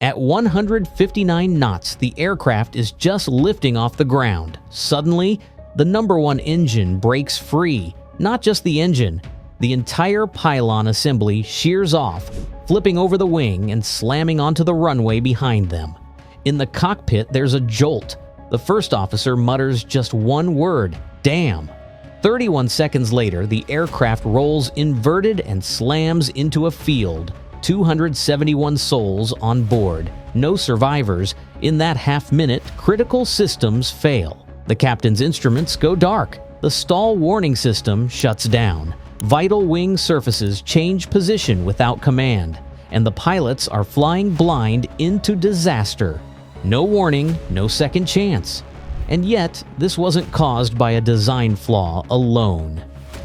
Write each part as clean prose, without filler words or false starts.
At 159 knots, the aircraft is just lifting off the ground. Suddenly, the number one engine breaks free. Not just the engine, the entire pylon assembly shears off, flipping over the wing and slamming onto the runway behind them. In the cockpit, there's a jolt. The first officer mutters just one word, "Damn." 31 seconds later, the aircraft rolls inverted and slams into a field. 271 souls on board. No survivors. In that half-minute, critical systems fail. The captain's instruments go dark. The stall warning system shuts down. Vital wing surfaces change position without command, and the pilots are flying blind into disaster. No warning, no second chance. And yet, this wasn't caused by a design flaw alone.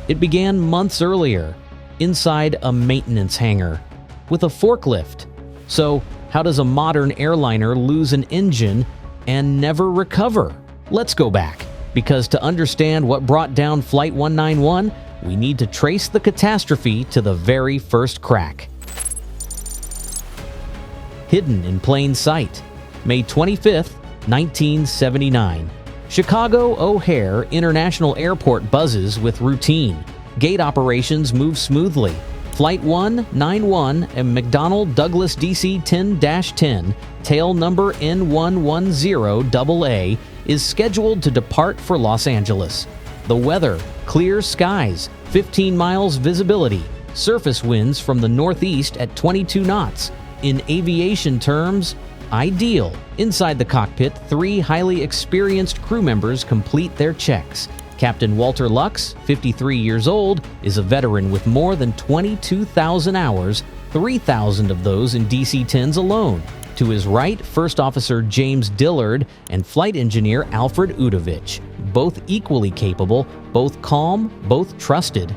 It began months earlier, inside a maintenance hangar, with a forklift. So, how does a modern airliner lose an engine and never recover? Let's go back, because to understand what brought down Flight 191, we need to trace the catastrophe to the very first crack. Hidden in plain sight. May 25th, 1979. Chicago O'Hare International Airport buzzes with routine. Gate operations move smoothly. Flight 191 and McDonnell Douglas DC-10-10, tail number N110AA, is scheduled to depart for Los Angeles. The weather, clear skies, 15 miles visibility, surface winds from the northeast at 22 knots. In aviation terms, ideal. Inside the cockpit, 3 highly experienced crew members complete their checks. Captain Walter Lux, 53 years old, is a veteran with more than 22,000 hours, 3,000 of those in DC-10s alone. To his right, First Officer James Dillard and Flight Engineer Alfred Udovich, both equally capable, both calm, both trusted.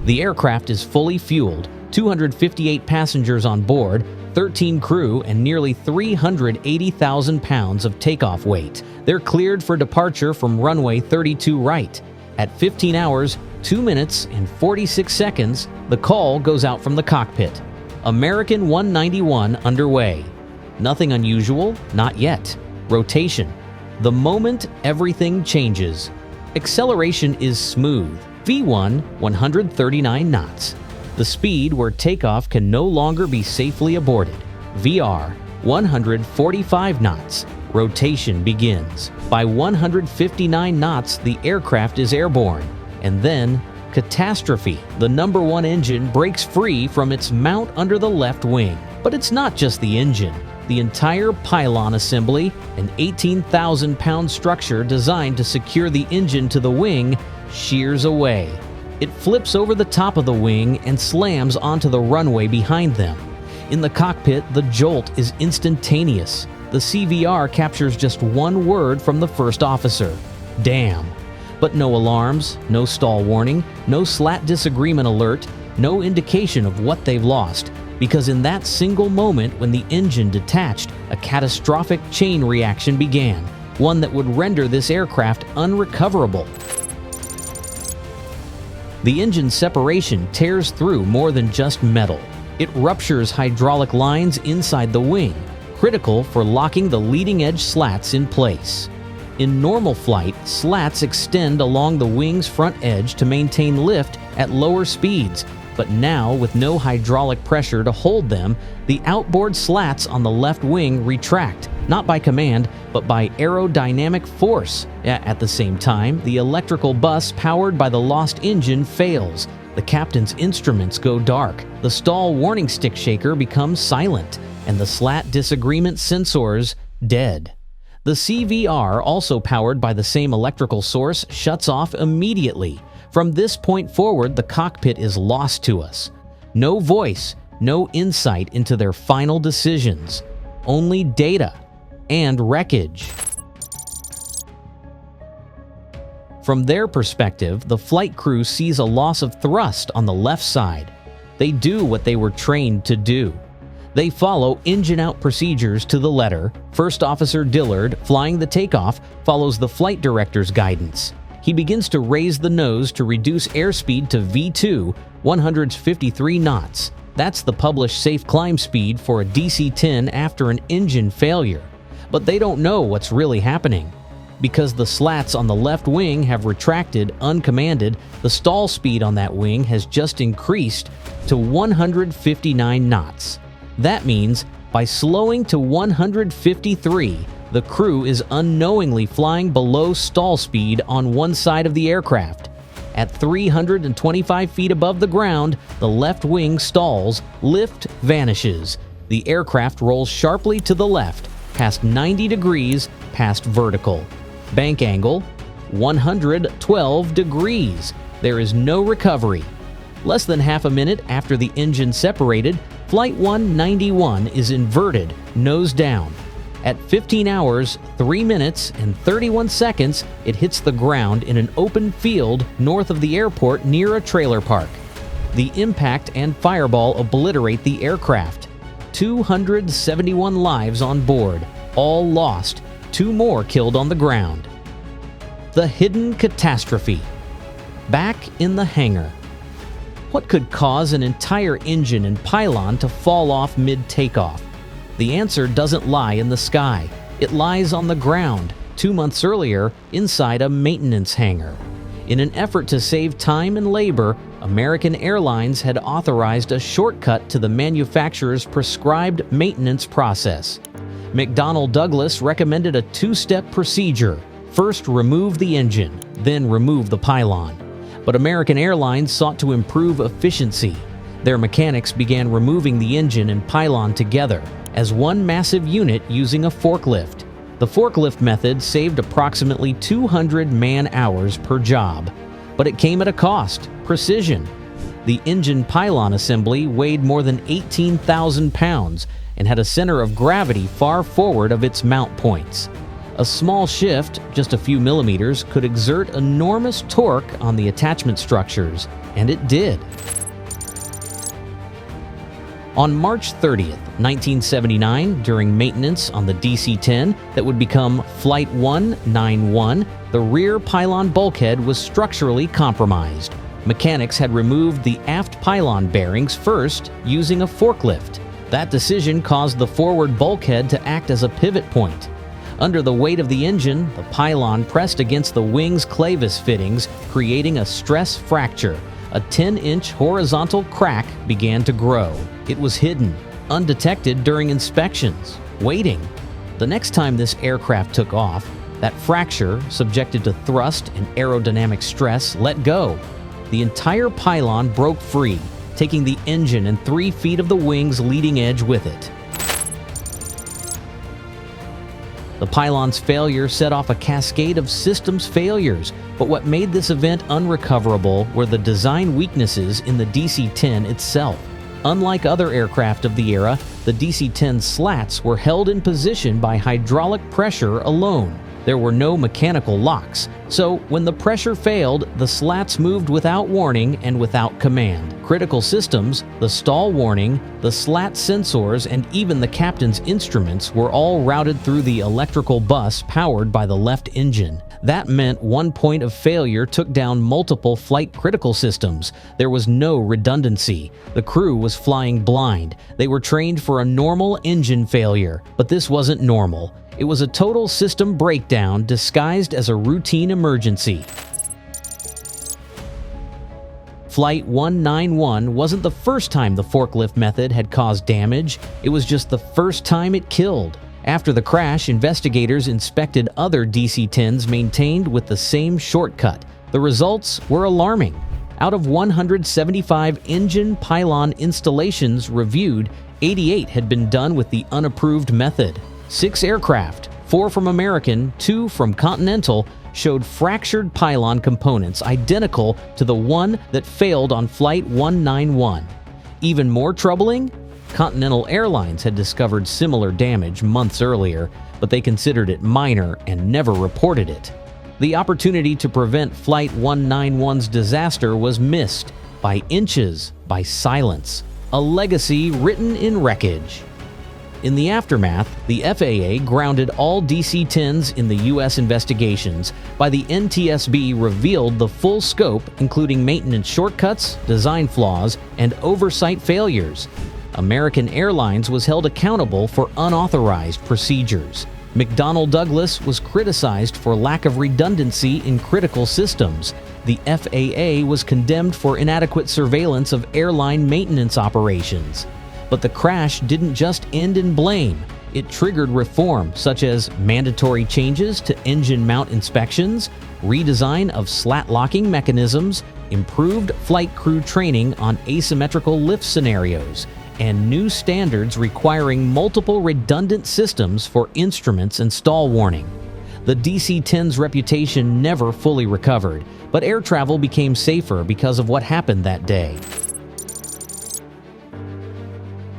The aircraft is fully fueled, 258 passengers on board, 13 crew, and nearly 380,000 pounds of takeoff weight. They're cleared for departure from runway 32 right. At 15 hours, 2 minutes, and 46 seconds, the call goes out from the cockpit. American 191 underway. Nothing unusual, not yet. Rotation. The moment everything changes. Acceleration is smooth. V1, 139 knots. The speed where takeoff can no longer be safely aborted. VR, 145 knots. Rotation begins. By 159 knots, the aircraft is airborne. And then, catastrophe. The number one engine breaks free from its mount under the left wing. But it's not just the engine. The entire pylon assembly, an 18,000-pound structure designed to secure the engine to the wing, shears away. It flips over the top of the wing and slams onto the runway behind them. In the cockpit, the jolt is instantaneous. The CVR captures just one word from the first officer: "Damn." But no alarms, no stall warning, no slat disagreement alert, no indication of what they've lost. Because in that single moment when the engine detached, a catastrophic chain reaction began, one that would render this aircraft unrecoverable. The engine separation tears through more than just metal. It ruptures hydraulic lines inside the wing, critical for locking the leading-edge slats in place. In normal flight, slats extend along the wing's front edge to maintain lift at lower speeds, but now, with no hydraulic pressure to hold them, the outboard slats on the left wing retract, not by command, but by aerodynamic force. At the same time, the electrical bus powered by the lost engine fails. The captain's instruments go dark, the stall warning stick shaker becomes silent, and the slat disagreement sensors dead. The CVR, also powered by the same electrical source, shuts off immediately. From this point forward, the cockpit is lost to us. No voice, no insight into their final decisions. Only data and wreckage. From their perspective, the flight crew sees a loss of thrust on the left side. They do what they were trained to do. They follow engine-out procedures to the letter. First Officer Dillard, flying the takeoff, follows the flight director's guidance. He begins to raise the nose to reduce airspeed to V2, 153 knots. That's the published safe climb speed for a DC-10 after an engine failure. But they don't know what's really happening. Because the slats on the left wing have retracted uncommanded, the stall speed on that wing has just increased to 159 knots. That means by slowing to 153, the crew is unknowingly flying below stall speed on one side of the aircraft. At 325 feet above the ground, the left wing stalls, lift vanishes. The aircraft rolls sharply to the left, past 90 degrees, past vertical. Bank angle, 112 degrees. There is no recovery. Less than half a minute after the engine separated, Flight 191 is inverted, nose down. At 15 hours, 3 minutes, and 31 seconds, it hits the ground in an open field north of the airport near a trailer park. The impact and fireball obliterate the aircraft. 271 lives on board, all lost, 2 more killed on the ground. The hidden catastrophe. Back in the hangar. What could cause an entire engine and pylon to fall off mid-takeoff? The answer doesn't lie in the sky. It lies on the ground, 2 months earlier, inside a maintenance hangar. In an effort to save time and labor, American Airlines had authorized a shortcut to the manufacturer's prescribed maintenance process. McDonnell Douglas recommended a 2-step procedure. First, remove the engine, then remove the pylon. But American Airlines sought to improve efficiency. Their mechanics began removing the engine and pylon together as one massive unit using a forklift. The forklift method saved approximately 200 man-hours per job. But it came at a cost: precision. The engine pylon assembly weighed more than 18,000 pounds and had a center of gravity far forward of its mount points. A small shift, just a few millimeters, could exert enormous torque on the attachment structures, and it did. On March 30th, 1979, during maintenance on the DC-10 that would become Flight 191, the rear pylon bulkhead was structurally compromised. Mechanics had removed the aft pylon bearings first using a forklift. That decision caused the forward bulkhead to act as a pivot point. Under the weight of the engine, the pylon pressed against the wing's clavis fittings, creating a stress fracture. A 10-inch horizontal crack began to grow. It was hidden, undetected during inspections, waiting. The next time this aircraft took off, that fracture, subjected to thrust and aerodynamic stress, let go. The entire pylon broke free, taking the engine and 3 feet of the wing's leading edge with it. The pylon's failure set off a cascade of systems failures, but what made this event unrecoverable were the design weaknesses in the DC-10 itself. Unlike other aircraft of the era, the DC-10's slats were held in position by hydraulic pressure alone. There were no mechanical locks, so when the pressure failed, the slats moved without warning and without command. Critical systems, the stall warning, the slat sensors, and even the captain's instruments were all routed through the electrical bus powered by the left engine. That meant one point of failure took down multiple flight critical systems. There was no redundancy. The crew was flying blind. They were trained for a normal engine failure, but this wasn't normal. It was a total system breakdown disguised as a routine emergency. Flight 191 wasn't the first time the forklift method had caused damage. It was just the first time it killed. After the crash, investigators inspected other DC-10s maintained with the same shortcut. The results were alarming. Out of 175 engine pylon installations reviewed, 88 had been done with the unapproved method. 6 aircraft, 4 from American, 2 from Continental, showed fractured pylon components identical to the one that failed on Flight 191. Even more troubling, Continental Airlines had discovered similar damage months earlier, but they considered it minor and never reported it. The opportunity to prevent Flight 191's disaster was missed by inches, by silence, a legacy written in wreckage. In the aftermath, the FAA grounded all DC-10s in the U.S. investigations. By the NTSB revealed the full scope, including maintenance shortcuts, design flaws, and oversight failures. American Airlines was held accountable for unauthorized procedures. McDonnell Douglas was criticized for lack of redundancy in critical systems. The FAA was condemned for inadequate surveillance of airline maintenance operations. But the crash didn't just end in blame. It triggered reform such as mandatory changes to engine mount inspections, redesign of slat locking mechanisms, improved flight crew training on asymmetrical lift scenarios, and new standards requiring multiple redundant systems for instruments and stall warning. The DC-10's reputation never fully recovered, but air travel became safer because of what happened that day.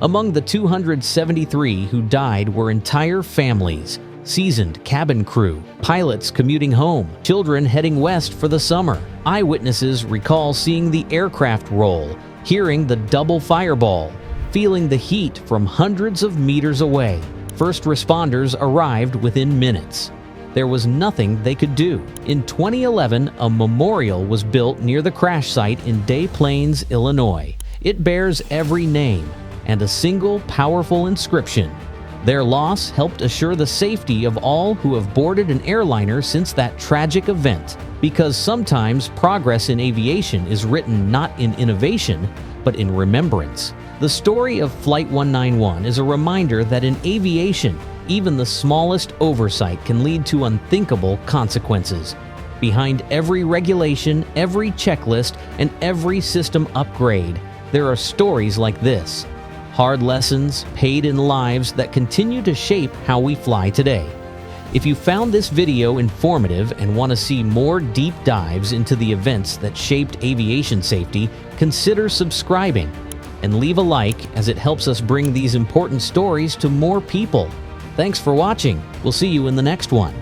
Among the 273 who died were entire families, seasoned cabin crew, pilots commuting home, children heading west for the summer. Eyewitnesses recall seeing the aircraft roll, hearing the double fireball, feeling the heat from hundreds of meters away. First responders arrived within minutes. There was nothing they could do. In 2011, a memorial was built near the crash site in Des Plaines, Illinois. It bears every name and a single powerful inscription. Their loss helped assure the safety of all who have boarded an airliner since that tragic event, because sometimes progress in aviation is written not in innovation, but in remembrance. The story of Flight 191 is a reminder that in aviation, even the smallest oversight can lead to unthinkable consequences. Behind every regulation, every checklist, and every system upgrade, there are stories like this. Hard lessons paid in lives that continue to shape how we fly today. If you found this video informative and want to see more deep dives into the events that shaped aviation safety, consider subscribing and leave a like, as it helps us bring these important stories to more people. Thanks for watching. We'll see you in the next one.